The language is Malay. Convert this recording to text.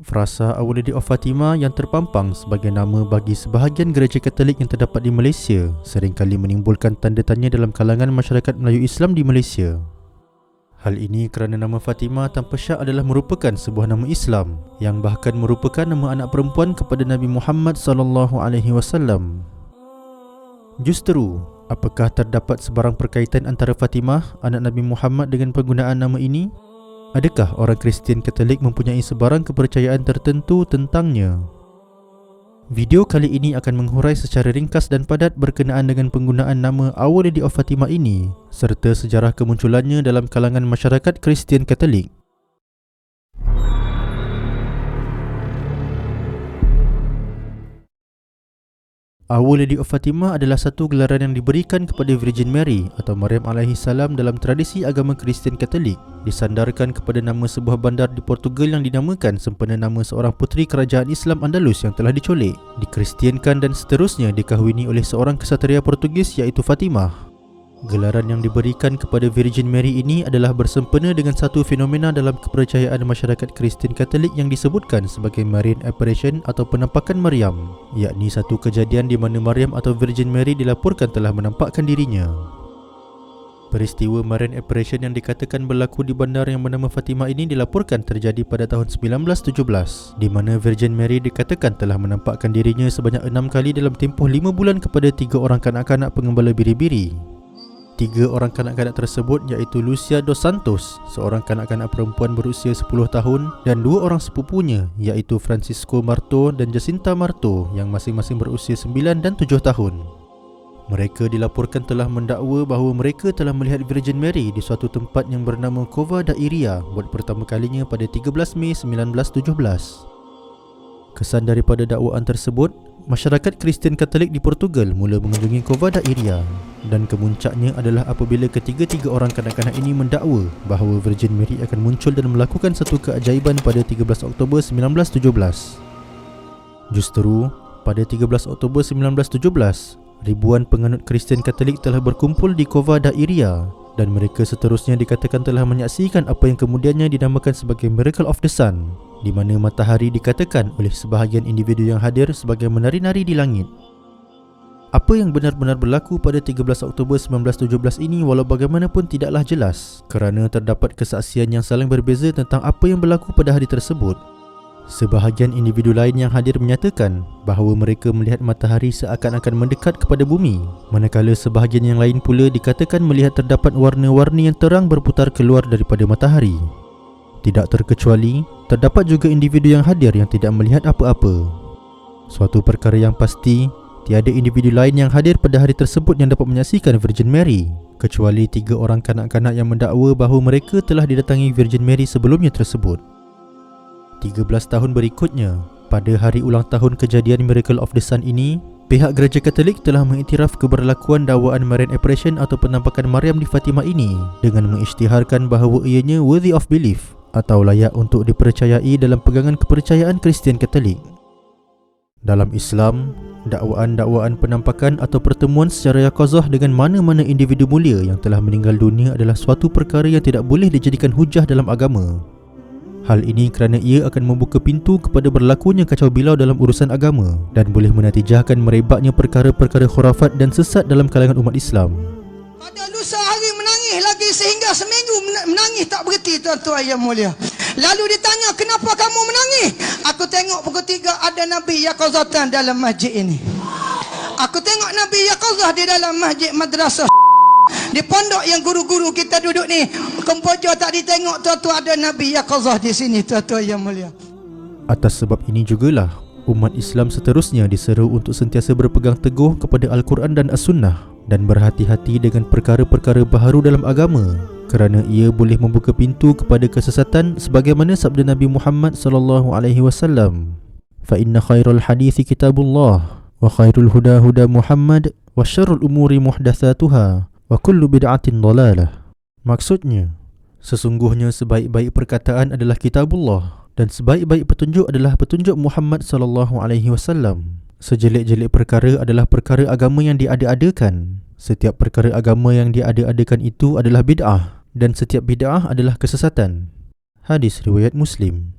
Frasa Our Lady of Fatima yang terpampang sebagai nama bagi sebahagian gereja Katolik yang terdapat di Malaysia seringkali menimbulkan tanda tanya dalam kalangan masyarakat Melayu Islam di Malaysia. Hal ini kerana nama Fatima tanpa syak adalah merupakan sebuah nama Islam yang bahkan merupakan nama anak perempuan kepada Nabi Muhammad SAW. Justeru, apakah terdapat sebarang perkaitan antara Fatimah, anak Nabi Muhammad dengan penggunaan nama ini? Adakah orang Kristian Katolik mempunyai sebarang kepercayaan tertentu tentangnya? Video kali ini akan menghurai secara ringkas dan padat berkenaan dengan penggunaan nama Our Lady of Fatima ini serta sejarah kemunculannya dalam kalangan masyarakat Kristian Katolik. Our Lady of Fatima adalah satu gelaran yang diberikan kepada Virgin Mary atau Maryam alaihissalam dalam tradisi agama Kristian Katolik, disandarkan kepada nama sebuah bandar di Portugal yang dinamakan sempena nama seorang puteri kerajaan Islam Andalus yang telah dicolik, dikristiankan dan seterusnya dikahwini oleh seorang kesatria Portugis iaitu Fatimah. Gelaran yang diberikan kepada Virgin Mary ini adalah bersempena dengan satu fenomena dalam kepercayaan masyarakat Kristian Katolik yang disebutkan sebagai Marian Apparition atau penampakan Maryam, yakni satu kejadian di mana Maryam atau Virgin Mary dilaporkan telah menampakkan dirinya. Peristiwa Marian Apparition yang dikatakan berlaku di bandar yang bernama Fatima ini dilaporkan terjadi pada tahun 1917, di mana Virgin Mary dikatakan telah menampakkan dirinya sebanyak 6 kali dalam tempoh 5 bulan kepada 3 orang kanak-kanak pengembala biri-biri. 3 orang kanak-kanak tersebut iaitu Lucia dos Santos, seorang kanak-kanak perempuan berusia 10 tahun, dan 2 orang sepupunya iaitu Francisco Marto dan Jacinta Marto yang masing-masing berusia 9 dan 7 tahun. Mereka dilaporkan telah mendakwa bahawa mereka telah melihat Virgin Mary di suatu tempat yang bernama Cova da Iria buat pertama kalinya pada 13 Mei 1917. Kesan daripada dakwaan tersebut, masyarakat Kristian Katolik di Portugal mula mengunjungi Cova da Iria, dan kemuncaknya adalah apabila ketiga-tiga orang kanak-kanak ini mendakwa bahawa Virgin Mary akan muncul dan melakukan satu keajaiban pada 13 Oktober 1917. Justeru, pada 13 Oktober 1917, ribuan penganut Kristian Katolik telah berkumpul di Cova da Iria dan mereka seterusnya dikatakan telah menyaksikan apa yang kemudiannya dinamakan sebagai Miracle of the Sun, di mana matahari dikatakan oleh sebahagian individu yang hadir sebagai menari-nari di langit. Apa yang benar-benar berlaku pada 13 Oktober 1917 ini walau bagaimanapun tidaklah jelas kerana terdapat kesaksian yang saling berbeza tentang apa yang berlaku pada hari tersebut. Sebahagian individu lain yang hadir menyatakan bahawa mereka melihat matahari seakan-akan mendekat kepada bumi, manakala sebahagian yang lain pula dikatakan melihat terdapat warna-warni yang terang berputar keluar daripada matahari. Tidak terkecuali, terdapat juga individu yang hadir yang tidak melihat apa-apa. Suatu perkara yang pasti, tiada individu lain yang hadir pada hari tersebut yang dapat menyaksikan Virgin Mary, kecuali 3 orang kanak-kanak yang mendakwa bahawa mereka telah didatangi Virgin Mary sebelumnya tersebut. 13 tahun berikutnya, pada hari ulang tahun kejadian Miracle of the Sun ini, pihak gereja Katolik telah mengiktiraf keberlakuan dakwaan Marian Apparition atau penampakan Maryam di Fatima ini dengan mengisytiharkan bahawa ianya worthy of belief atau layak untuk dipercayai dalam pegangan kepercayaan Kristian Katolik. Dalam Islam, dakwaan-dakwaan penampakan atau pertemuan secara yaqazah dengan mana-mana individu mulia yang telah meninggal dunia adalah suatu perkara yang tidak boleh dijadikan hujah dalam agama. Hal ini kerana ia akan membuka pintu kepada berlakunya kacau bilau dalam urusan agama dan boleh menatijahkan merebaknya perkara-perkara khurafat dan sesat dalam kalangan umat Islam. Pada lusa hari menangis lagi sehingga seminggu menangis tak berhenti, tuan-tuan yang mulia. Lalu ditanya, kenapa kamu menangis? Aku tengok pukul 3 ada Nabi Yaqazatan dalam masjid ini. Aku tengok Nabi Yaqazah di dalam masjid madrasah di pondok yang guru-guru kita duduk ni. Kempojo tak ditengok, tuan-tuan, ada Nabi Yaqazah di sini, tuan-tuan yang mulia. Atas sebab ini jugalah umat Islam seterusnya diseru untuk sentiasa berpegang teguh kepada Al-Quran dan As-Sunnah dan berhati-hati dengan perkara-perkara baharu dalam agama kerana ia boleh membuka pintu kepada kesesatan sebagaimana sabda Nabi Muhammad SAW, fa inna khairal hadithi kitabullah wa khairul huda huda Muhammad wa syarrul umuri muhdatsatuha wa kullu bid'atin dhalalah. Maksudnya, sesungguhnya sebaik-baik perkataan adalah kitabullah dan sebaik-baik petunjuk adalah petunjuk Muhammad SAW. Sejelek-jelek perkara adalah perkara agama yang diada-adakan. Setiap perkara agama yang diada-adakan itu adalah bid'ah dan setiap bid'ah adalah kesesatan. Hadis riwayat Muslim.